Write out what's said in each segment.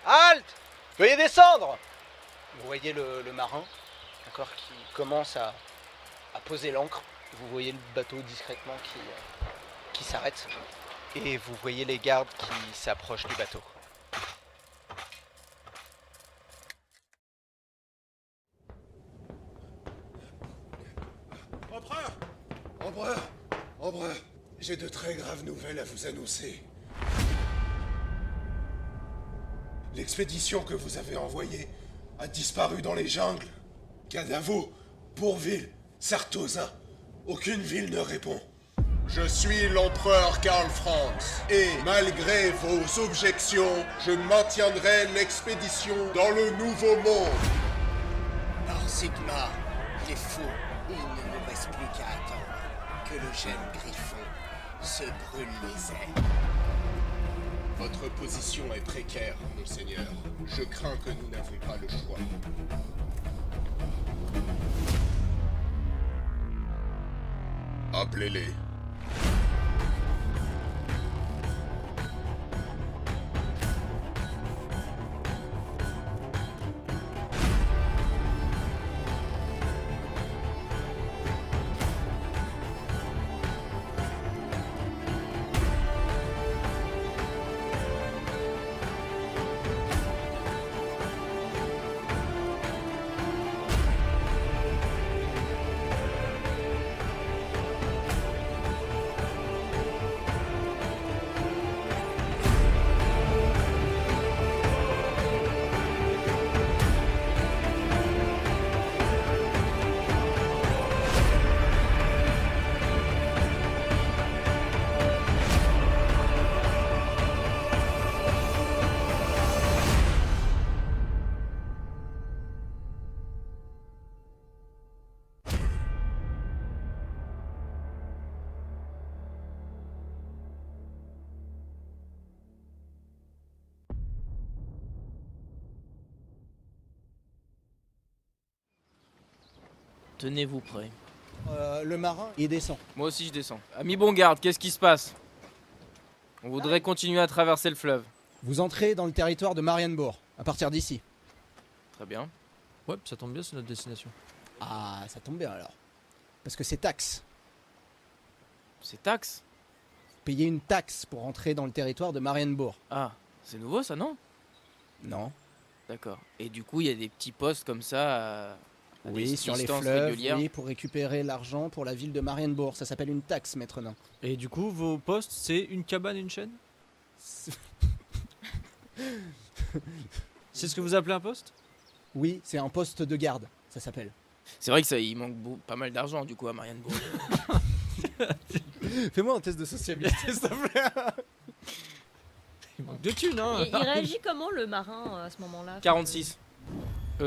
Halte! Veuillez descendre! Vous voyez le marin, d'accord, qui commence à poser l'ancre. Vous voyez le bateau discrètement qui s'arrête. Et vous voyez les gardes qui s'approchent du bateau. Empereur! Empereur! Empereur! J'ai de très graves nouvelles à vous annoncer. L'expédition que vous avez envoyée a disparu dans les jungles. Kadavo, Bourville, Sartosa. Aucune ville ne répond. Je suis l'empereur Karl Franz, et malgré vos objections, je maintiendrai l'expédition dans le Nouveau Monde. Par Sigma, il est faux. Il ne nous reste plus qu'à attendre que le jeune Griffon se brûle les ailes. Votre position est précaire, monseigneur. Je crains que nous n'avons pas le choix. Appelez-les. Tenez-vous prêts. Le marin, il descend. Moi aussi je descends. Ami Bongarde, qu'est-ce qui se passe? On voudrait continuer à traverser le fleuve. Vous entrez dans le territoire de Marienbourg, à partir d'ici. Très bien. Ouais, ça tombe bien, c'est notre destination. Ah, ça tombe bien alors. Parce que c'est taxe. C'est taxe? Payer une taxe pour entrer dans le territoire de Marienbourg. Ah, c'est nouveau ça, non? Non. D'accord. Et du coup, il y a des petits postes comme ça à Oui, des sur les distances fleuves, régulières. oui, pour récupérer l'argent pour la ville de Marienbourg. Ça s'appelle une taxe, maître nain. Et du coup, vos postes, c'est une cabane, une chaîne? C'est ce que vous appelez un poste? Oui, c'est un poste de garde, ça s'appelle. C'est vrai que ça, il manque pas mal d'argent du coup à Marienbourg. Fais-moi un test de sociabilité, s'il te plaît. Il manque de thunes, hein. Et il réagit comment le marin à ce moment-là? 46.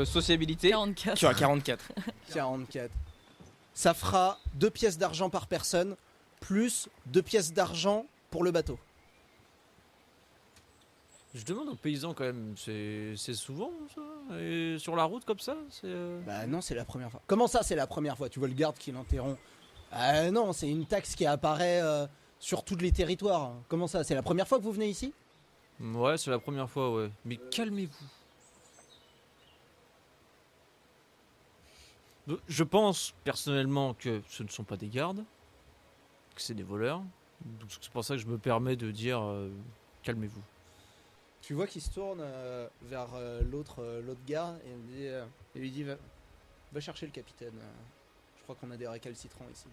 Sociabilité. 44. Tu as 44. 44. Ça fera 2 pièces d'argent par personne, plus 2 pièces d'argent pour le bateau. Je demande aux paysans quand même, c'est souvent ça? Et sur la route comme ça? Bah non, c'est la première fois. Comment ça, c'est la première fois? Tu vois le garde qui l'interrompt. Ah non, c'est une taxe qui apparaît sur tous les territoires. Comment ça? C'est la première fois que vous venez ici? Ouais, c'est la première fois, ouais. Mais calmez-vous. Je pense personnellement que ce ne sont pas des gardes, que c'est des voleurs. Donc c'est pour ça que je me permets de dire calmez-vous. Tu vois qu'il se tourne vers l'autre garde et lui dit va chercher le capitaine. Je crois qu'on a des récalcitrants ici.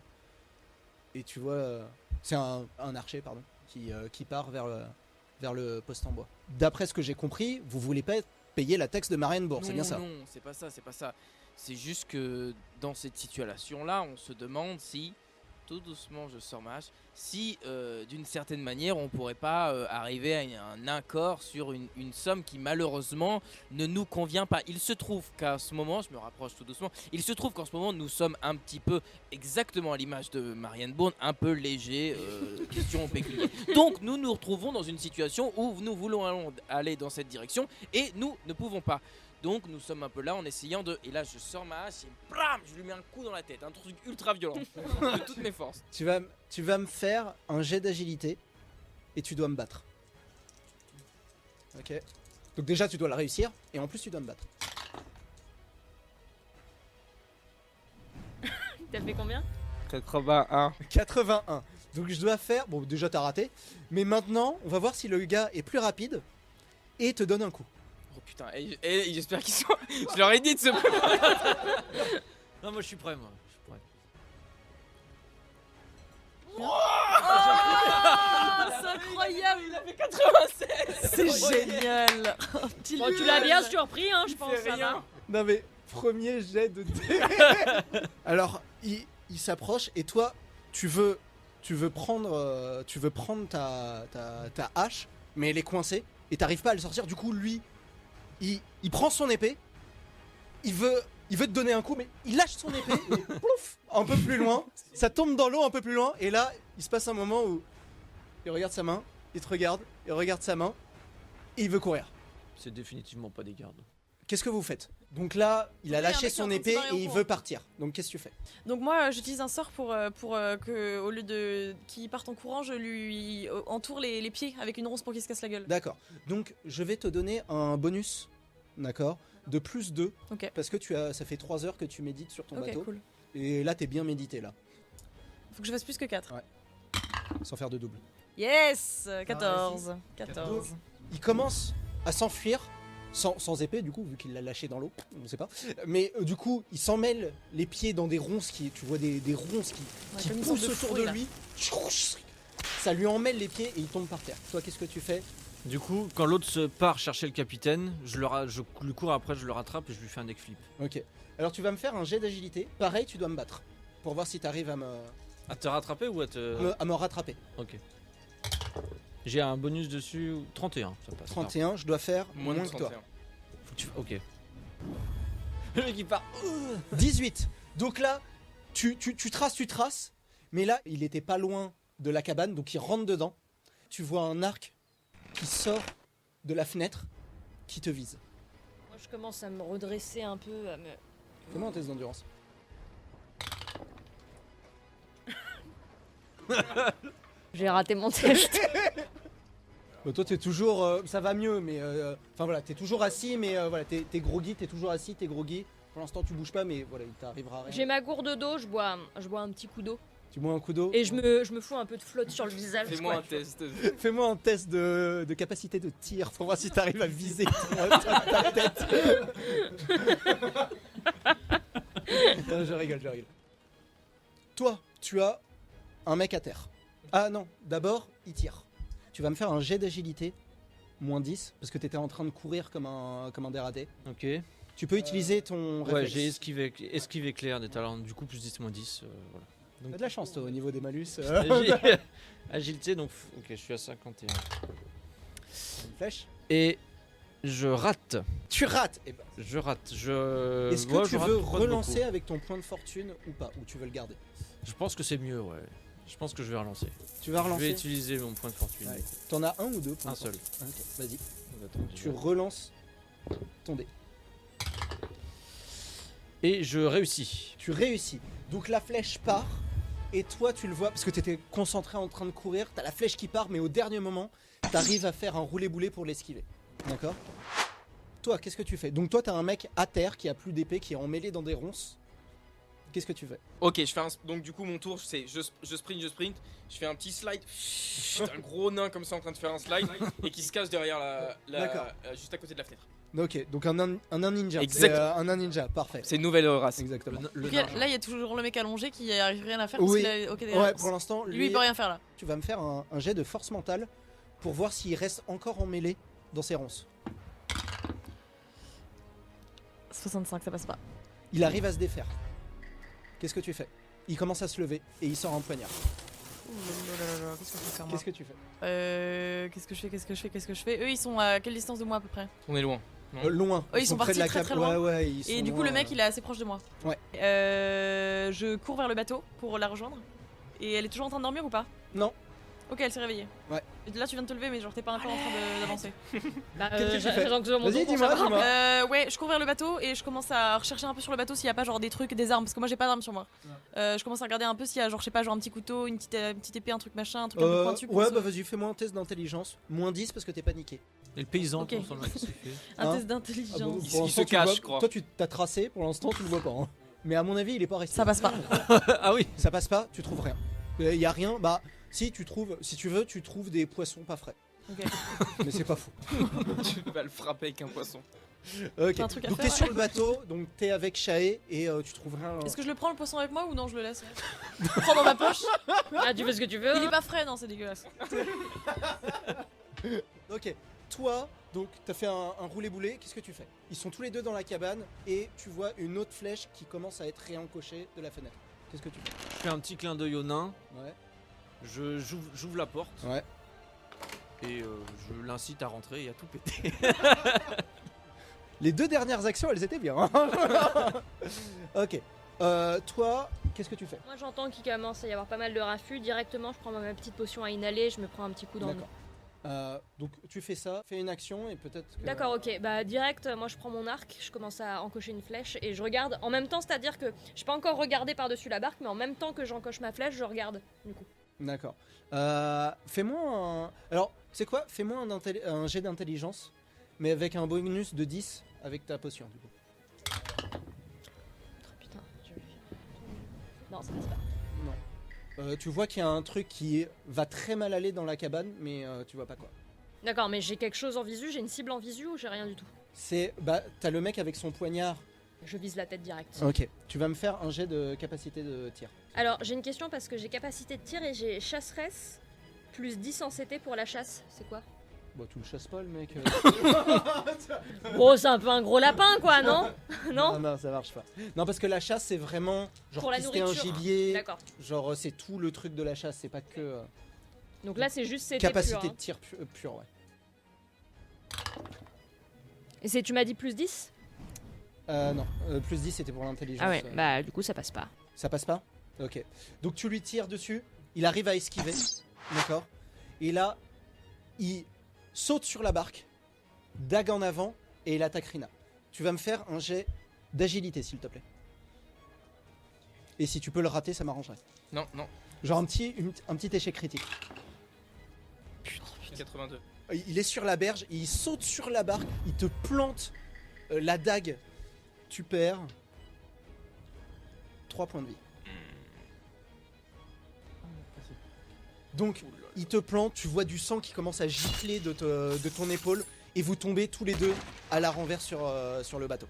Et tu vois, c'est un archer pardon, qui part vers le poste en bois. D'après ce que j'ai compris, vous voulez pas payer la taxe de Marienbourg, c'est bien ça? Non, c'est pas ça, c'est pas ça. C'est juste que dans cette situation-là, on se demande si, tout doucement je sors ma hache, si d'une certaine manière on pourrait pas arriver à un accord sur une somme qui malheureusement ne nous convient pas. Il se trouve qu'à ce moment, je me rapproche tout doucement, il se trouve qu'en ce moment nous sommes un petit peu, exactement à l'image de Marienbourg, un peu léger, question pécuniaire. Donc nous nous retrouvons dans une situation où nous voulons aller dans cette direction et nous ne pouvons pas. Donc nous sommes un peu là en essayant de... Et là je sors ma hache et blam, je lui mets un coup dans la tête. Un truc ultra violent. De toutes mes forces. Tu vas me faire un jet d'agilité et tu dois me battre. Ok. Donc déjà tu dois le réussir et en plus tu dois me battre. T'as fait combien? 81. 81. Donc je dois faire... Bon déjà t'as raté. Mais maintenant on va voir si le gars est plus rapide et te donne un coup. Oh putain, et j'espère qu'ils sont. Je leur ai dit de se préparer. Non, moi je suis prêt, moi. Je suis prêt. Oh, c'est incroyable. Il a fait 96. C'est génial. Bon, tu l'as bien surpris, hein, je pense. fait Ça rien. va. Non mais premier jet de dé. Alors il s'approche et toi tu veux prendre ta hache mais elle est coincée et t'arrives pas à le sortir. Du coup lui il prend son épée, il veut te donner un coup mais il lâche son épée et plouf, un peu plus loin, ça tombe dans l'eau un peu plus loin et là il se passe un moment où il regarde sa main, il te regarde, il regarde sa main et il veut courir. C'est définitivement pas des gardes. Qu'est-ce que vous faites? Donc là, il a Oui, un lâché mec qui est en son train de se épée barrer en et il courant. veut partir. Donc qu'est-ce que tu fais? Donc moi j'utilise un sort pour que au lieu de qu'il parte en courant, je lui entoure les pieds avec une ronce pour qu'il se casse la gueule. D'accord. Donc je vais te donner un bonus, d'accord, de plus 2. Ok. Parce que ça fait 3 heures que tu médites sur ton Ok, bateau. cool. Et là, t'es bien médité, là. Faut que je fasse plus que 4. Ouais. Sans faire de double. Yes 14. Donc, 14. il commence à s'enfuir, sans épée, du coup, vu qu'il l'a lâché dans l'eau. On sait pas. Mais du coup, il s'en mêle les pieds dans des ronces qui... Tu vois des ronces qui comme une poussent sorte de autour fruit, de là. lui. Ça lui emmêle les pieds et il tombe par terre. Toi, qu'est-ce que tu fais? Du coup, quand l'autre se part chercher le capitaine, je lui cours après, je le rattrape et je lui fais un neck flip. Ok. Alors tu vas me faire un jet d'agilité. Pareil, tu dois me battre. Pour voir si t'arrives À te rattraper ou à te. à me rattraper. Ok. J'ai un bonus dessus, 31, ça passe. 31, je dois faire moins, de que toi. 31. Faut que tu... Ok. Le mec il part. 18. Donc là, tu traces. Mais là, il était pas loin de la cabane, donc il rentre dedans. Tu vois un arc qui sort de la fenêtre qui te vise. Moi, je commence à me redresser un peu, à me... Fais-moi un test d'endurance. J'ai raté mon test. Bah, toi, t'es toujours... ça va mieux, mais... Enfin voilà, t'es toujours assis, mais voilà, t'es groggy, t'es toujours assis, t'es groggy. Pour l'instant, tu bouges pas, mais voilà, il t'arrivera rien. J'ai ma gourde d'eau, je bois un petit coup d'eau. Tu bois un coup d'eau. Et je me fous un peu de flotte sur le visage. Fais-moi quoi. un test. Fais-moi un test de capacité de tir pour voir si t'arrives à viser ta tête. Non, je rigole. Toi, tu as un mec à terre. Ah non, d'abord, il tire. Tu vas me faire un jet d'agilité, moins 10, parce que t'étais en train de courir comme un dératé. Ok. Tu peux utiliser ton Ouais, réflexe. j'ai esquivé clair des talents, du coup plus 10 moins 10. Voilà. T'as de la chance, toi, au niveau des malus. Agilité, donc ok, je suis à 51. Une flèche. Et je rate. Tu rates. Eh ben, Je rate. est-ce que ouais, tu je rate veux pas de relancer beaucoup. avec ton point de fortune ou pas? Ou tu veux le garder? Je pense que c'est mieux, ouais. Je pense que je vais relancer. Tu vas Je vais relancer. utiliser mon point de fortune. Ouais. T'en as un ou deux points Un de seul. fortune? Ok, vas-y. Attends, Tu relances ton dé. Et je réussis. Tu réussis. Donc la flèche part. Et toi, tu le vois, parce que tu étais concentré en train de courir. T'as la flèche qui part, mais au dernier moment, t'arrives à faire un roulé-boulé pour l'esquiver. D'accord? Toi, qu'est-ce que tu fais? Donc toi, t'as un mec à terre qui a plus d'épée, qui est emmêlé dans des ronces. Qu'est-ce que tu fais? Ok, je fais donc du coup mon tour, c'est je sprint, je fais un petit slide, un gros nain comme ça en train de faire un slide et qui se cache derrière D'accord. juste à côté de la fenêtre. Ok, donc un nain ninja. Exact. C'est, un nain ninja, parfait. C'est une nouvelle race. Exactement. Donc là il y a toujours le mec allongé qui arrive rien à faire Oui. parce qu'il a ok, des Ouais, réponses. pour l'instant, Lui il peut rien faire là. tu vas me faire un jet de force mentale pour voir s'il reste encore emmêlé dans ses ronces. 65 ça passe pas. Il arrive à se défaire. Qu'est-ce que tu fais? Il commence à se lever et il sort un poignard. Ouh là là là là, qu'est-ce que je peux faire moi Qu'est-ce que tu fais? Qu'est-ce que je fais Eux ils sont à quelle distance de moi à peu près? On est loin. Loin. Eux, ils sont près de partis la très, cab- très loin. Ouais, ils Et sont du coup le loin, mec il est assez proche de moi. Ouais. Je cours vers le bateau pour la rejoindre. Et elle est toujours en train de dormir ou pas? Non. Ok, elle s'est réveillée. Ouais. Et là, tu viens de te lever, mais genre, t'es pas encore en train d'avancer. Bah, Qu'est-ce que tu fais j'attends que sur mon Vas-y, dos pour dis-moi, savoir. dis-moi. Ouais, je cours vers le bateau et je commence à rechercher un peu sur le bateau s'il y a pas genre des trucs, des armes, parce que moi j'ai pas d'armes sur moi. Je commence à regarder un peu s'il y a genre, je sais pas, genre un petit couteau, une petite épée, un truc machin, un truc un peu pointu. pour Ouais, se- bah vas-y, fais-moi un test d'intelligence. Moins 10 parce que t'es paniqué. Et le paysan, Ok. comment ça, qu'est-ce qu'il fait Un Hein test d'intelligence. Pour Il se l'instant, tu cache, vois- je crois. Toi, tu t'as tracé, pour l'instant, tu le vois pas. Hein. Mais à mon avis, il est pas resté. Ça passe pas. Ah oui. Ça passe pas, tu trouves rien. Il y a rien, bah si tu trouves, si tu veux, tu trouves des poissons pas frais. Ok. Mais c'est pas fou. Tu vas le frapper avec un poisson. Ok. T'as un truc à Donc faire, t'es sur le bateau, donc t'es avec Shae et tu trouves rien. Est-ce que je le prends le poisson avec moi ou non, je le laisse Je le prends dans ma poche. Ah, tu fais ce que tu veux. Il est pas frais, non, c'est dégueulasse. Ok. Toi, donc t'as fait un roulé-boulé, qu'est-ce que tu fais? Ils sont tous les deux dans la cabane et tu vois une autre flèche qui commence à être réencochée de la fenêtre. Qu'est-ce que tu fais? Je fais un petit clin d'œil au nain. Ouais. J'ouvre la porte. Ouais. Et je l'incite à rentrer et à tout péter. Les deux dernières actions, elles étaient bien. Hein. Ok. Toi, qu'est-ce que tu fais? Moi, j'entends qu'il commence à y avoir pas mal de raffus. Directement, je prends ma petite potion à inhaler, je me prends un petit coup dans le nez. D'accord. Donc tu fais ça, fais une action et peut-être que... D'accord, ok. Bah, direct, moi, je prends mon arc, je commence à encocher une flèche et je regarde en même temps, c'est-à-dire que je peux encore regarder par-dessus la barque, mais en même temps que j'encoche ma flèche, je regarde, du coup. D'accord. Fais-moi un... Alors, c'est quoi? Fais-moi un jet d'intelligence, mais avec un bonus de 10 avec ta potion, du coup. Oh, putain, je vais faire... Non, ça passe pas. Tu vois qu'il y a un truc qui va très mal aller dans la cabane, mais tu vois pas quoi. D'accord, mais j'ai quelque chose en visu, j'ai une cible en visu ou j'ai rien du tout? C'est... Bah, t'as le mec avec son poignard. Je vise la tête direct. Ok. Tu vas me faire un jet de capacité de tir. Alors, j'ai une question parce que j'ai capacité de tir et j'ai chasseresse plus 10 en CT pour la chasse. C'est quoi? Bah, tu le chasses pas, le mec. Oh, c'est un peu un gros lapin, quoi, non? Non? Non, ça marche pas. Non, parce que la chasse, c'est vraiment... Genre, Pour la pister un nourriture. gibier. D'accord. Genre, c'est tout le truc de la chasse, c'est pas que... Donc là, c'est juste CT capacité pur, de tir pure, ouais. Et tu m'as dit plus 10? Non, plus 10 c'était pour l'intelligence. Ah ouais, bah du coup, ça passe pas. Ça passe pas? Ok. Donc tu lui tires dessus, il arrive à esquiver, d'accord? Et là, il saute sur la barque, dague en avant, et il attaque Rina. Tu vas me faire un jet d'agilité, s'il te plaît. Et si tu peux le rater, ça m'arrangerait. Non, non. Genre un petit échec critique. 82. Il est sur la berge, il saute sur la barque, il te plante la dague. Tu perds 3 points de vie. Donc, il te plante, tu vois du sang qui commence à gicler de ton épaule, et vous tombez tous les deux à la renverse sur le bateau.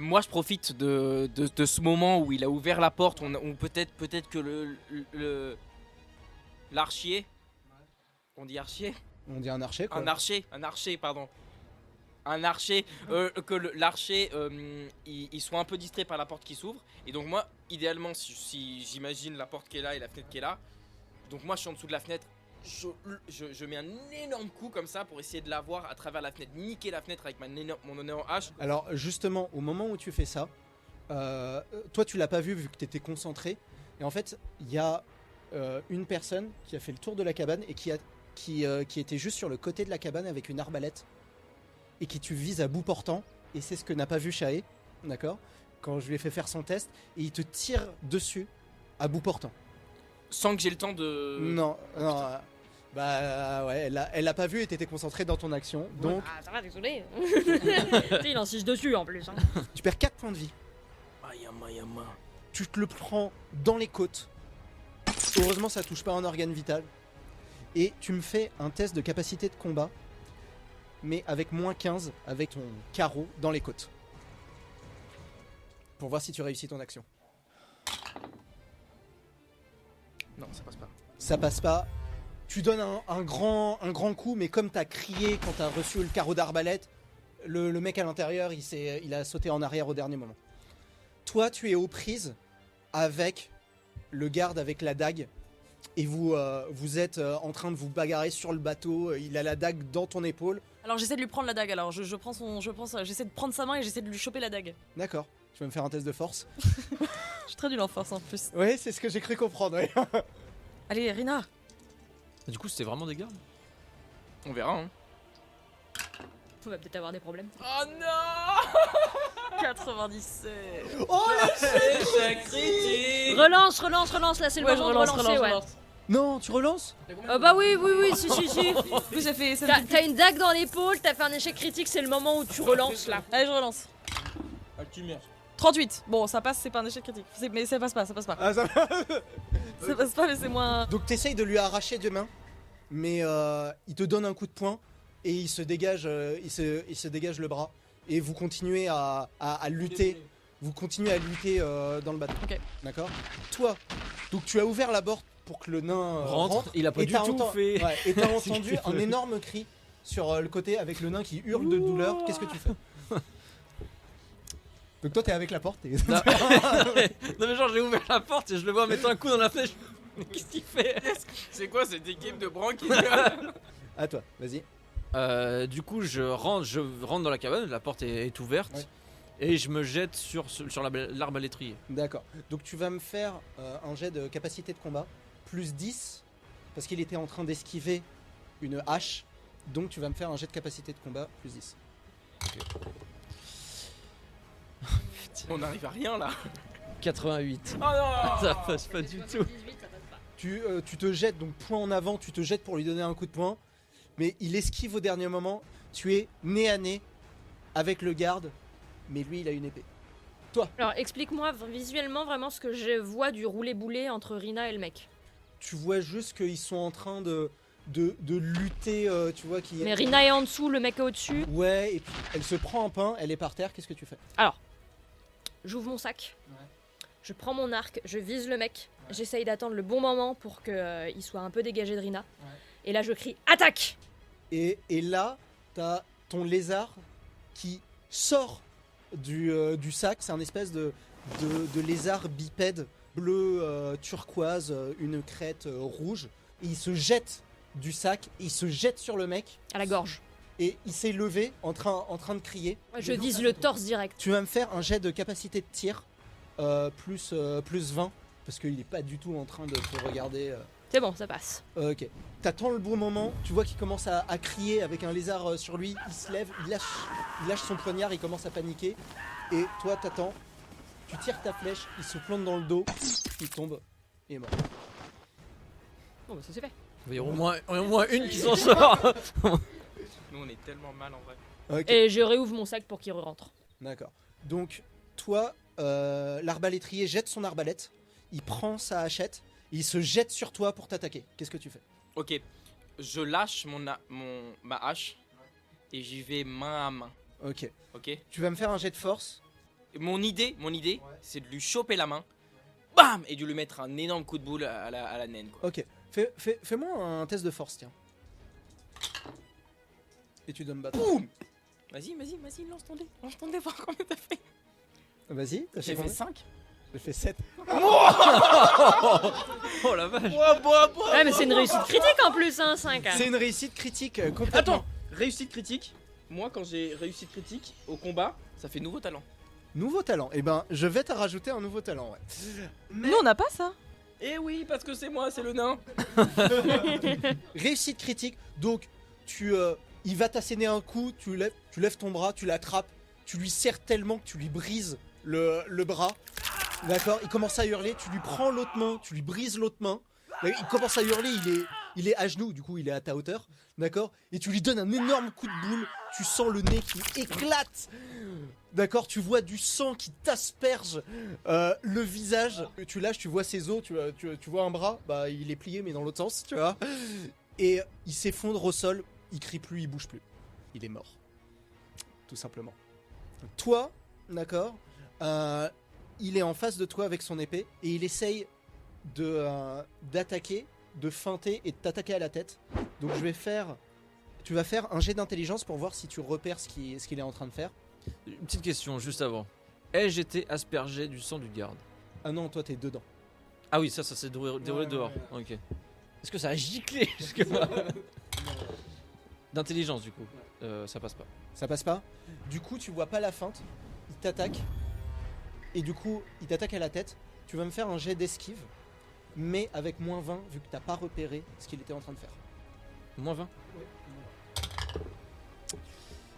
Moi, je profite de ce moment où il a ouvert la porte. On peut-être que l'archier. On dit archier? On dit un archer, quoi. Un archer, pardon. Un archer, que l'archer il soit un peu distrait par la porte qui s'ouvre. Et donc moi, idéalement, si j'imagine la porte qui est là et la fenêtre qui est là, donc moi je suis en dessous de la fenêtre, je mets un énorme coup comme ça pour essayer de la voir à travers la fenêtre, niquer la fenêtre avec mon énorme hache. Alors, justement, au moment où tu fais ça, toi tu l'as pas vu que tu étais concentré. Et en fait, il y a une personne qui a fait le tour de la cabane et qui était juste sur le côté de la cabane avec une arbalète. Et qui tu vises à bout portant, et c'est ce que n'a pas vu Shae, d'accord? Quand je lui ai fait faire son test, et il te tire dessus à bout portant. Sans que j'ai le temps de... Non, ouais, elle l'a pas vu et t'étais concentré dans ton action, donc Ah, ça va, désolé. Il insiste dessus en plus. Hein. tu perds 4 points de vie. Mayama. Tu te le prends dans les côtes. Heureusement, ça touche pas un organe vital. Et tu me fais un test de capacité de combat, mais avec moins 15, avec ton carreau dans les côtes. Pour voir si tu réussis ton action. Non, ça passe pas. Ça passe pas. Tu donnes un grand coup, mais comme t'as crié quand t'as reçu le carreau d'arbalète, le mec à l'intérieur, il a sauté en arrière au dernier moment. Toi, tu es aux prises avec le garde avec la dague, et vous êtes en train de vous bagarrer sur le bateau. Il a la dague dans ton épaule. Alors j'essaie de lui prendre la dague. Alors j'essaie de prendre sa main et j'essaie de lui choper la dague. D'accord. Tu vas me faire un test de force. Je suis très nulle en force en plus. Ouais, c'est ce que j'ai cru comprendre. Ouais. Allez, Rina. Du coup, c'était vraiment des gardes? On verra. Hein. On va peut-être avoir des problèmes. Oh non 97. Oh Échec critique. Relance, là c'est le Ouais, je moment de relance, relancer, ouais. Non, tu relances? Bah oui, si. Oui, ça fait. T'as une dague dans l'épaule, t'as fait un échec critique, c'est le moment où tu relances là. Allez, je relance. Ah, tu meurs. 38. Bon, ça passe, c'est pas un échec critique. Mais ça passe pas. Ah, ça... Ça passe pas, mais c'est moins. Donc t'essayes de lui arracher deux mains, mais il te donne un coup de poing et il se dégage, il se dégage le bras. Et vous continuez à lutter. Vous continuez à lutter dans le bateau. Ok. D'accord. Toi, donc tu as ouvert la porte pour que le nain rentre. Il a pas Et du t'as tout fait. Ouais, et t'as entendu un énorme cri sur le côté avec le nain qui hurle de douleur. Qu'est-ce que tu fais? Donc toi t'es avec la porte et... Non. Non mais genre j'ai ouvert la porte et je le vois mettre un coup dans la flèche. Mais qu'est-ce qu'il fait? C'est quoi cette équipe de branques À toi, vas-y. Du coup je rentre dans la cabane, la porte est ouverte. Ouais. Et je me jette sur l'arbalétrier. D'accord. Donc tu vas me faire un jet de capacité de combat plus 10 parce qu'il était en train d'esquiver une hache. Donc tu vas me faire un jet de capacité de combat plus 10. On n'arrive à rien là. 88. Oh non Ça passe pas du tout. Tu te jettes, donc point en avant, tu te jettes pour lui donner un coup de poing. Mais il esquive au dernier moment. Tu es nez à nez avec le garde. Mais lui il a une épée. Alors explique-moi visuellement vraiment ce que je vois du roulé-boulé entre Rina et le mec. Tu vois juste qu'ils sont en train de lutter, tu vois qui. Mais Rina est en dessous, le mec est au-dessus. Ouais, et puis elle se prend un pain, elle est par terre, qu'est-ce que tu fais? J'ouvre mon sac. Ouais. Je prends mon arc, je vise le mec. Ouais. J'essaye d'attendre le bon moment pour qu'il soit un peu dégagé de Rina. Ouais. Et là je crie attaque. Et là, t'as ton lézard qui sort du sac. C'est un espèce de lézard bipède bleu turquoise, une crête rouge. Et il se jette du sac, il se jette sur le mec. À la gorge. Et il s'est levé en train de crier. Je vise le torse direct. Tu vas me faire un jet de capacité de tir plus 20. Parce qu'il est pas du tout en train de te regarder. C'est bon, ça passe. Ok. T'attends le bon moment, tu vois qu'il commence à crier avec un lézard sur lui, il se lève, il lâche son poignard, il commence à paniquer. Et toi t'attends, tu tires ta flèche, il se plante dans le dos, il tombe et est mort. Bon bah ça c'est fait. Il y a au moins une qui s'en sort. Nous on est tellement mal en vrai. Ok, Et je réouvre mon sac pour qu'il rentre. d'accord. Donc toi, l'arbalétrier jette son arbalète, il prend sa hachette, il se jette sur toi pour t'attaquer. Qu'est-ce que tu fais? Ok, je lâche ma hache et j'y vais main à main. Ok. Ok. Tu vas me faire un jet de force. Mon idée, c'est de lui choper la main, bam, et de lui mettre un énorme coup de boule à la naine. Quoi. Ok. Fais-moi un test de force, tiens. Et tu dois me battre. Boum. Vas-y, lance ton dé, voir combien t'as fait. Vas-y, t'as J'ai fait fait combien? 5. J'ai fait 7. Oh la vache. Ouais mais c'est une réussite critique en plus hein, 5. C'est une réussite critique complètement. Attends, réussite critique. Moi, quand j'ai réussite critique au combat, ça fait nouveau talent. Nouveau talent. Eh ben, je vais te rajouter un nouveau talent, ouais. Nous, on n'a pas ça. Eh oui, parce que c'est moi, c'est le nain. Réussite critique. Donc, il va t'asséner un coup, tu lèves ton bras, tu l'attrapes, tu lui serres tellement que tu lui brises le bras. D'accord. Il commence à hurler. Tu lui prends l'autre main, tu lui brises l'autre main. Il commence à hurler. Il est à genoux, du coup, il est à ta hauteur. D'accord. Et tu lui donnes un énorme coup de boule. Tu sens le nez qui éclate. D'accord, tu vois du sang qui t'asperge le visage. Tu lâches, tu vois ses os, tu vois un bras, bah il est plié mais dans l'autre sens, tu vois. Et il s'effondre au sol, il crie plus, il bouge plus. Il est mort. Tout simplement. Toi, d'accord, il est en face de toi avec son épée et il essaye d'attaquer, de feinter et de t'attaquer à la tête. Donc tu vas faire un jet d'intelligence pour voir si tu repères ce qu'il est en train de faire. Une petite question juste avant. Ai-je été aspergé du sang du garde? Ah non, toi t'es dedans. Ah oui, ça s'est déroulé dehors. Ok. Est-ce que ça a giclé jusque là? D'intelligence du coup. Ça passe pas. Ça passe pas. Du coup, tu vois pas la feinte. Il t'attaque. Et du coup, il t'attaque à la tête. Tu vas me faire un jet d'esquive. mais avec moins 20 vu que t'as pas repéré ce qu'il était en train de faire. Moins 20.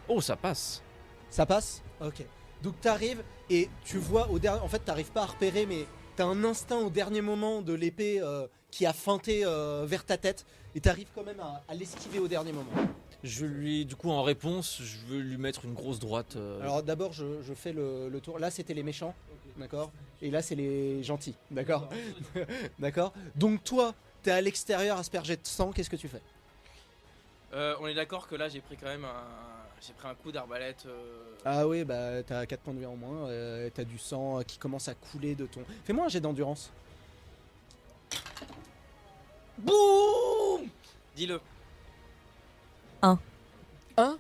Oh, ça passe. Ça passe? Ok. Donc t'arrives et tu vois au dernier... En fait t'arrives pas à repérer mais t'as un instinct au dernier moment de l'épée qui a feinté vers ta tête et t'arrives quand même à l'esquiver au dernier moment. Je lui, du coup, en réponse, je veux lui mettre une grosse droite. Alors d'abord je fais le tour. Là c'était les méchants, d'accord? Et là c'est les gentils, d'accord? D'accord? Donc toi t'es à l'extérieur aspergé de sang, qu'est-ce que tu fais? On est d'accord que là j'ai pris quand même j'ai pris un coup d'arbalète. Ah oui bah t'as 4 points de vie en moins, t'as du sang qui commence à couler de ton... Fais-moi un jet d'endurance. Boum. Dis-le. Un? Ok.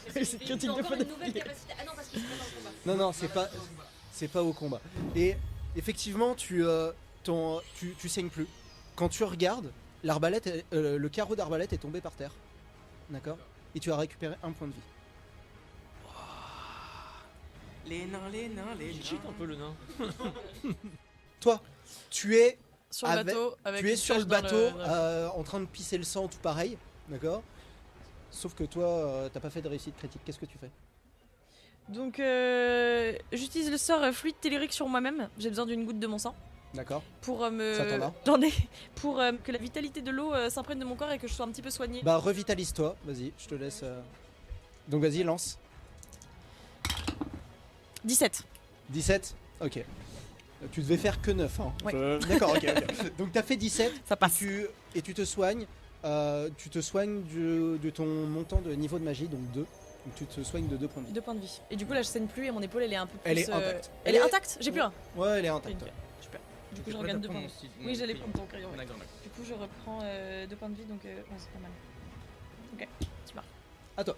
C'est critique de une nouvelle capacité. Ah non, parce que c'est pas dans le combat. Non, c'est pas au combat. Et effectivement, tu saignes plus. Quand tu regardes, l'arbalète, le carreau d'arbalète est tombé par terre. D'accord? Et tu as récupéré un point de vie. Les nains, les Cheat un peu le nain. Toi, tu es Sur le bateau, avec tu es une sur le flèche dans bateau, en train de pisser le sang, tout pareil. D'accord? Sauf que toi, t'as pas fait de réussite critique. Qu'est-ce que tu fais? Donc, j'utilise le sort fluide tellurique sur moi-même. J'ai besoin d'une goutte de mon sang D'accord? pour me. Ça t'en a? J'en ai. Pour que la vitalité de l'eau s'imprègne de mon corps et que je sois un petit peu soignée. Bah, revitalise-toi. Vas-y, je te laisse. Donc, vas-y, lance. 17. 17? Ok. Tu devais faire que 9. Hein. Ouais. D'accord, ok. Donc, t'as fait 17. Ça passe. Et tu te soignes. Tu te soignes de ton montant de niveau de magie, donc 2. Donc tu te soignes de 2 points de vie. 2 points de vie. Et du coup, là, je saigne plus et mon épaule, elle est un peu plus. Elle est intacte. Elle est intacte? J'ai plus un. Ouais, elle est intacte. Nickel. Super. Du coup, je regagne 2 points de vie. Oui, j'allais prendre ton crayon. ouais. D'accord. Du coup, je reprends 2 points de vie, donc c'est pas mal. Ok, super. À toi.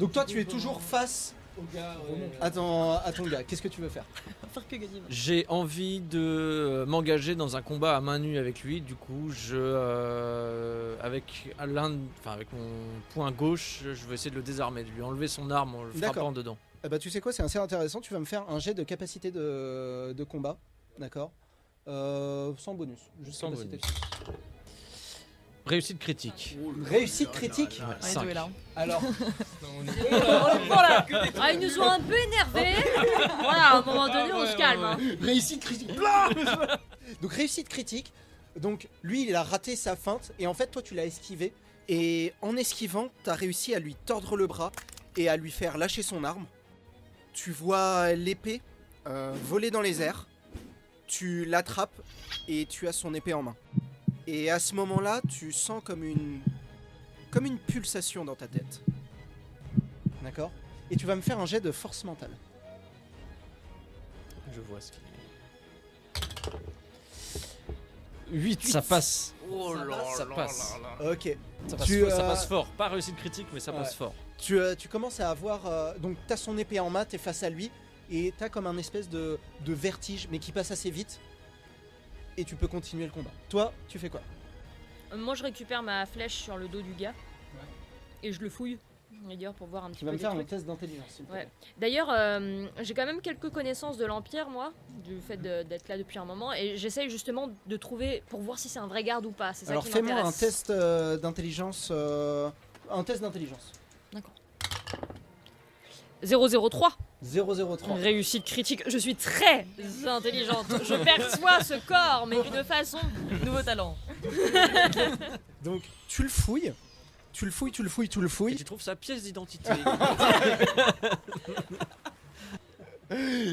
Donc toi, tu es toujours face à ton gars. Qu'est-ce que tu veux faire? Faire que gagner. J'ai envie de m'engager dans un combat à main nue avec lui. Du coup, avec mon poing gauche, je vais essayer de le désarmer, de lui enlever son arme en le D'accord. frappant dedans. Bah tu sais quoi, c'est assez intéressant. Tu vas me faire un jet de capacité de combat. D'accord? Sans bonus. Juste Sans capacité. bonus. Réussite critique. Réussite critique? Ouais, On est 5. doué là. Alors, Ah, ils nous ont un peu énervés. Voilà, à un moment donné, on se calme. Hein. réussite critique. Donc réussite critique. Donc lui, il a raté sa feinte et en fait, toi, tu l'as esquivé. Et en esquivant, t'as réussi à lui tordre le bras et à lui faire lâcher son arme. Tu vois l'épée voler dans les airs. Tu l'attrapes et tu as son épée en main. Et à ce moment-là, tu sens comme une pulsation dans ta tête. D'accord? Et tu vas me faire un jet de force mentale. Je vois ce qu'il est. 8, ça passe. Oh là là ça là passe. là là. Ok. Ça passe, ça passe fort. Pas réussite critique, mais ça passe Ouais. fort. Tu commences à avoir... donc t'as son épée en main, t'es face à lui, et t'as comme un espèce de vertige, mais qui passe assez vite. Et tu peux continuer le combat. Toi, tu fais quoi? Moi, je récupère ma flèche sur le dos du gars. Et je le fouille. D'ailleurs, pour voir un petit Tu peu vas me des faire un trucs. test d'intelligence, s'il te plaît. Ouais. D'ailleurs, j'ai quand même quelques connaissances de l'Empire, moi, du fait d'être là depuis un moment, et j'essaye justement de trouver pour voir si c'est un vrai garde ou pas. C'est ça Alors qui fais-moi un m'intéresse. test d'intelligence. Un test d'intelligence. 003. 003. Réussite critique. Je suis très intelligente. Je perçois ce corps, mais d'une façon. Nouveau talent. Donc tu le fouilles. Tu le Et fouilles. tu trouves sa pièce d'identité.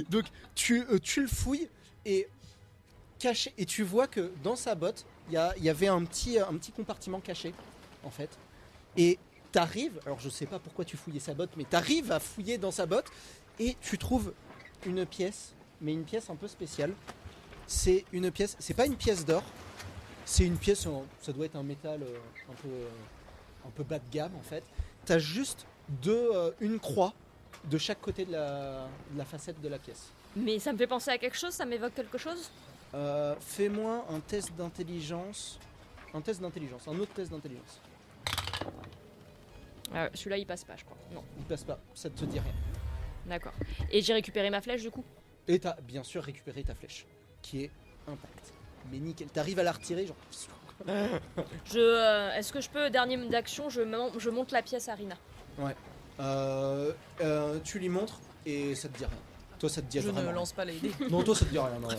Donc tu le fouilles et caché. Et tu vois que dans sa botte, il y avait un petit compartiment caché, en fait. Et t'arrives, alors je sais pas pourquoi tu fouillais sa botte, mais t'arrives à fouiller dans sa botte et tu trouves une pièce, mais une pièce un peu spéciale. C'est une pièce, c'est pas une pièce d'or, c'est une pièce, ça doit être un métal un peu bas de gamme en fait. T'as juste une croix de chaque côté de la facette de la pièce. Mais ça me fait penser à quelque chose, ça m'évoque quelque chose. Fais-moi un test d'intelligence. Un autre test d'intelligence. Celui-là, il passe pas, je crois. Non, Il passe pas, ça te dit rien. d'accord. Et j'ai récupéré ma flèche du coup. Et t'as bien sûr récupéré ta flèche, qui est impact. Mais nickel, t'arrives à la retirer, genre. Est-ce que je peux, dernier d'action, je monte la pièce à Rina. Tu lui montres et ça te dit rien. Toi, ça te dit Je vraiment ne rien. lance pas les dés. Non, toi, ça te dit rien. Non,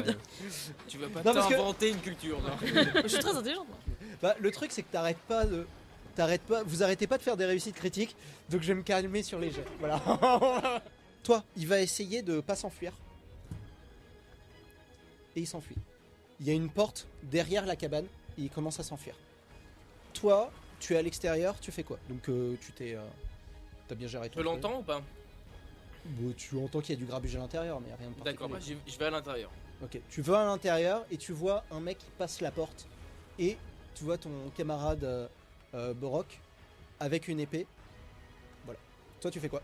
Tu vas pas Non, parce que- t'inventer une culture. Non. Je suis très intelligente. Moi. Bah, le truc, c'est que vous arrêtez pas de faire des réussites critiques, donc je vais me calmer sur les jets. Voilà. Toi, il va essayer de pas s'enfuir. Et il s'enfuit. Il y a une porte derrière la cabane et il commence à s'enfuir. Toi, tu es à l'extérieur, tu fais quoi? Donc t'as bien géré Je ton truc. l'entends ou pas? Bon, tu entends qu'il y a du grabuge à l'intérieur, mais il n'y a rien de particulier. D'accord, bah, je vais à l'intérieur. Ok, tu vas à l'intérieur et tu vois un mec qui passe la porte et tu vois ton camarade Borok avec une épée. Voilà. Toi, tu fais quoi?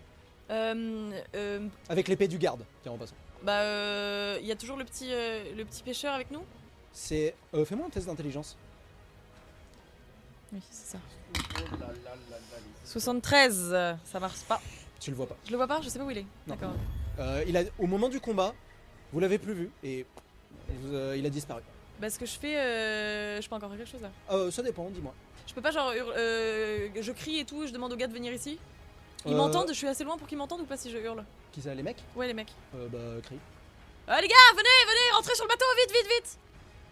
Avec l'épée du garde, tiens, en passant. Bah, il y a toujours le petit pêcheur avec nous. C'est. Fais-moi un test d'intelligence. Oui, c'est ça. 73, ça marche pas. Tu le vois pas. Je le vois pas, je sais pas où il est. Non. D'accord. Au moment du combat, vous l'avez plus vu et il a disparu. Bah, ce que je fais, je peux encore faire quelque chose là. Ça dépend, dis-moi. Je peux pas genre, je crie et tout, je demande aux gars de venir ici. Ils Euh, m'entendent, je suis assez loin pour qu'ils m'entendent ou pas si je hurle? Qui ça, les mecs? Ouais les mecs. Bah, crie. Les gars, venez, rentrez sur le bateau, vite.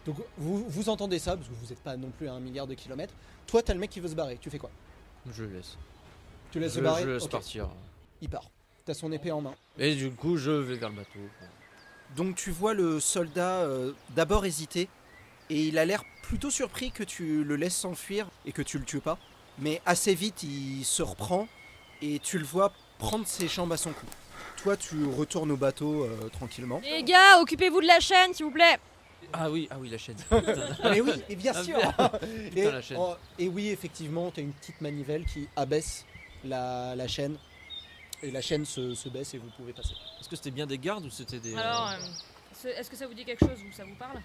Donc, vous entendez ça parce que vous n'êtes pas non plus à 1 milliard de kilomètres. Toi, t'as le mec qui veut se barrer. Tu fais quoi? Je le laisse. Tu laisses Je, se barrer? je laisse Ok. partir. Il part. T'as son épée en main. Et du coup, je vais vers le bateau. Donc tu vois le soldat d'abord hésiter et il a l'air plutôt surpris que tu le laisses s'enfuir et que tu le tues pas. Mais assez vite il se reprend et tu le vois prendre ses jambes à son cou. Toi tu retournes au bateau tranquillement. Les gars, occupez-vous de la chaîne, s'il vous plaît. Ah oui, la chaîne. Mais oui, et bien Ah, sûr. Putain, la chaîne. Et oui effectivement tu as une petite manivelle qui abaisse la chaîne. Et la chaîne se baisse et vous pouvez passer. Est-ce que c'était bien des gardes ou c'était des. Alors, est-ce que ça vous dit quelque chose ou ça vous parle?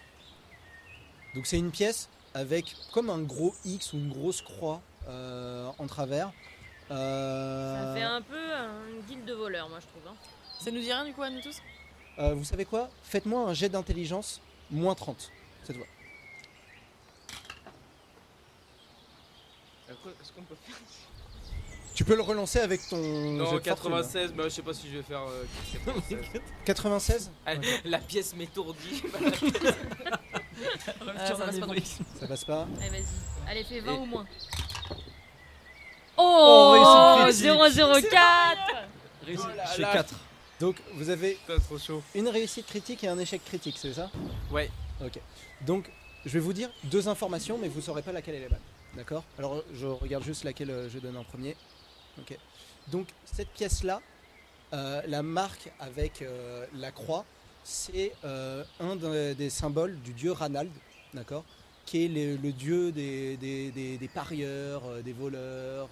Donc c'est une pièce avec comme un gros X ou une grosse croix en travers. Ça fait un peu un guilde de voleurs, moi je trouve. Hein. Ça nous dit rien du coup à nous tous? Vous savez quoi? Faites-moi un jet d'intelligence moins 30 cette fois. Est-ce qu'on peut faire Tu peux le relancer avec ton. Non, jet de fortune, hein. 96, bah je sais pas si je vais faire 96. 96. Allez, la pièce m'étourdit. Ça passe pas non plus. Ça passe pas. Allez, vas-y. Allez, fais 20 Et- ou moins. Oh, Oh, réussite 004. J'ai 4. Donc vous avez Putain, trop chaud. une réussite critique et un échec critique, c'est ça? Ouais. Ok. Donc je vais vous dire 2 informations, mais vous saurez pas laquelle est la bonne. D'accord? Alors je regarde juste laquelle je donne en premier. Ok. Donc cette pièce-là, la marque avec la croix, c'est un des symboles du dieu Ranald, d'accord? Qui est le dieu des parieurs, des voleurs,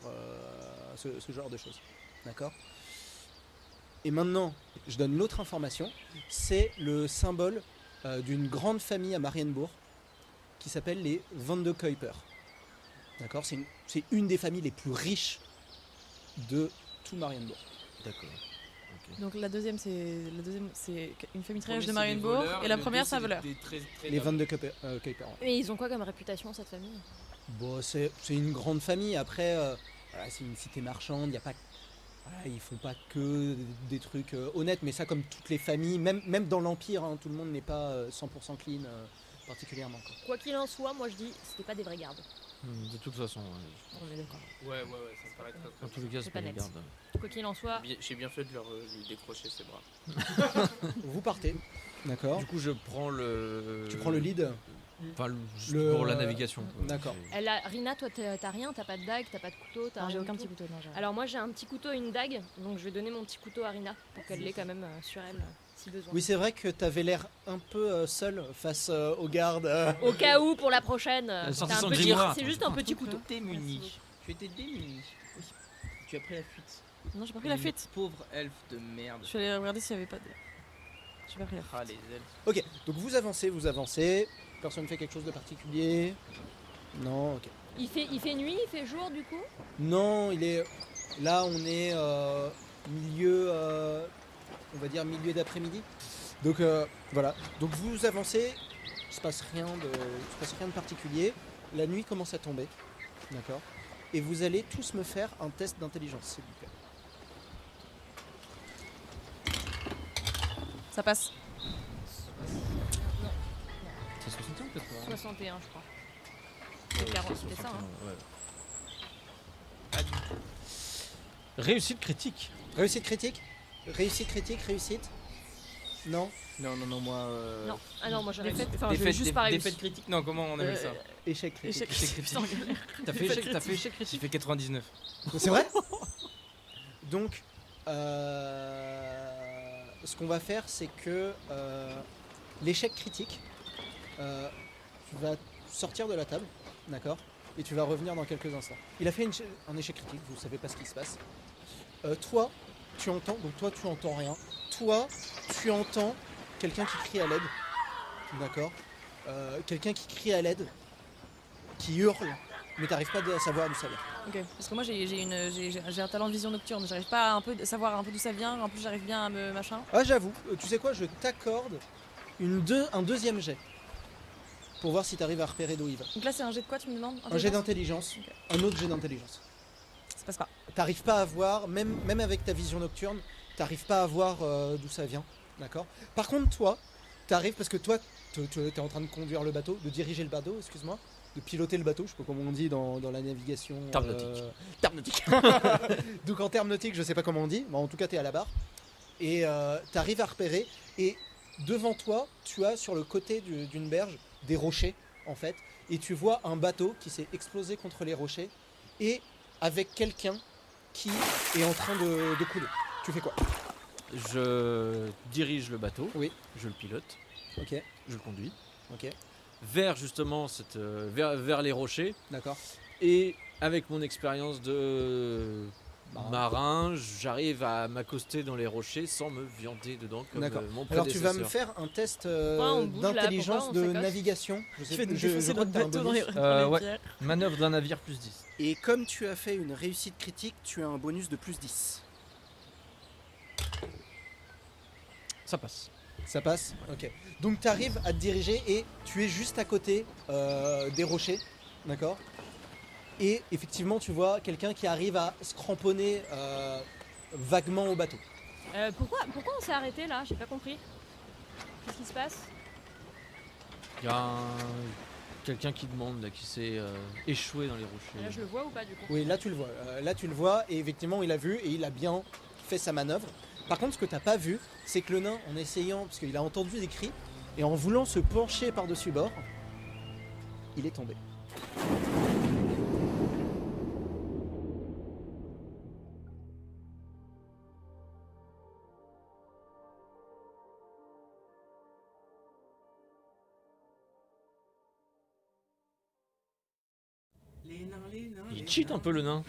ce genre de choses. D'accord? Et maintenant, je donne l'autre information. C'est le symbole d'une grande famille à Marienbourg qui s'appelle les Van de Kuiper. D'accord? C'est une des familles les plus riches de tout Marienbourg. D'accord. Donc la deuxième c'est une famille très riche de Marienbourg et la première c'est un voleur. Les Van de Kuiper. Ouais. Mais ils ont quoi comme réputation, cette famille? Bon, c'est une grande famille. Après, voilà, c'est une cité marchande. Y a pas, voilà, ils font pas que des trucs honnêtes, mais ça, comme toutes les familles, même dans l'Empire, hein, tout le monde n'est pas 100% clean, particulièrement. Quoi. Quoi qu'il en soit, moi je dis, c'était pas des vrais gardes. De toute façon, On est d'accord. Ouais, ça me paraît très dans très tous les cas, C'est c'est pas pas des net. gardes. Quoi qu'il en soit, J'ai bien fait de lui décrocher ses bras. Vous partez, d'accord? Du coup, je prends le. Tu prends le lead. Enfin, juste Le- pour la navigation. quoi. D'accord. Rina, toi t'as rien, t'as pas de dague, t'as pas de couteau, t'as Non, j'ai rien aucun du petit tout. couteau, non, j'ai rien. Alors moi j'ai un petit couteau et une dague, donc je vais donner mon petit couteau à Rina pour qu'elle l'ait quand même sur elle si besoin. Oui, c'est vrai que t'avais l'air un peu seul face aux gardes. Au cas où pour la prochaine, Elle a sorti t'as un son petit- grimoire. c'est juste un petit couteau. Démuni. Tu étais démuni. Tu as pris la fuite. Non, j'ai pas pris la fuite. Pauvre elfe de merde. Je suis allée regarder s'il y avait pas de. J'ai pas pris la fuite. Ah, les elfes. Ok, donc vous avancez. Personne fait quelque chose de particulier? Non, ok. Il fait nuit, il fait jour du coup? Non, il est. Là, on est milieu. On va dire milieu d'après-midi. Donc voilà. Donc vous avancez se passe rien de particulier. La nuit commence à tomber, d'accord. Et vous allez tous me faire un test d'intelligence, s'il vous plaît. Ça passe. C'est 61 peut-être pas, hein. 61, je crois. C'est 40, c'était ça. Hein. 61, ouais. Réussite critique. Réussite critique. Réussite. Non. Non, moi. Non. Ah non, moi j'en ai fait. Défaite. Enfin, je l'ai juste pas réussi. Défaite critique. Non, comment on appelle ça Échec critique. Échec Échec critique. Putain, galère. T'as fait échec critique. J'ai fait 99. C'est vrai. Donc, ce qu'on va faire, c'est que l'échec critique, tu vas sortir de la table, d'accord, et tu vas revenir dans quelques instants. Il a fait un échec critique, vous savez pas ce qui se passe. Toi, tu entends, donc toi tu entends rien. Toi, tu entends quelqu'un qui crie à l'aide, d'accord, quelqu'un qui crie à l'aide, qui hurle, mais t'arrives pas à savoir d'où ça vient. Ok, parce que moi j'ai un talent de vision nocturne, j'arrive pas à savoir un peu d'où ça vient, en plus j'arrive bien à me machin. Ah, j'avoue, tu sais quoi, je t'accorde un deuxième jet pour voir si tu arrives à repérer d'où il va. Donc là c'est un jet de quoi tu me demandes? Un jet d'intelligence, Ok. un autre jet d'intelligence. Ça passe pas. T'arrives pas à voir, même avec ta vision nocturne, t'arrives pas à voir d'où ça vient, d'accord. Par contre, toi, t'arrives parce que toi, t'es en train de conduire le bateau, de diriger le bateau, excuse-moi, de piloter le bateau, je sais pas comment on dit dans la navigation. Terme nautique. Terme nautique. Donc en termes nautiques, je sais pas comment on dit, mais en tout cas t'es à la barre et t'arrives à repérer et devant toi, tu as sur le côté d'une berge des rochers en fait, et tu vois un bateau qui s'est explosé contre les rochers et avec quelqu'un qui est en train de couler. Tu fais quoi? Je dirige le bateau. Oui. Je le pilote. Ok, Je le conduis. ok, Vers justement vers les rochers. d'accord. Et avec mon expérience de Marin. marin, j'arrive à m'accoster dans les rochers sans me viander dedans comme D'accord. mon Alors tu vas me prédécesseur. faire un test on bouge là, d'intelligence pourquoi on de s'accoste navigation. Je Tu fais je défoncer crois notre que t'as un bateau dans bonus. les Ouais. pierres. Manœuvre d'un navire plus 10. Et comme tu as fait une réussite critique, tu as un bonus de plus 10. Ça passe. Ça passe? Ok. Donc tu arrives à te diriger et tu es juste à côté des rochers, d'accord? Et effectivement tu vois quelqu'un qui arrive à se cramponner vaguement au bateau. Pourquoi on s'est arrêté là? J'ai pas compris. Qu'est-ce qui se passe? Il y a quelqu'un qui demande là, qui s'est échoué dans les rochers. Là je le vois ou pas du coup? Oui, là tu le vois. Là tu le vois et effectivement il a vu et il a bien fait sa manœuvre. Par contre ce que t'as pas vu, c'est que le nain en essayant, parce qu'il a entendu des cris, et en voulant se pencher par-dessus bord, il est tombé. Il cheat un peu le nain.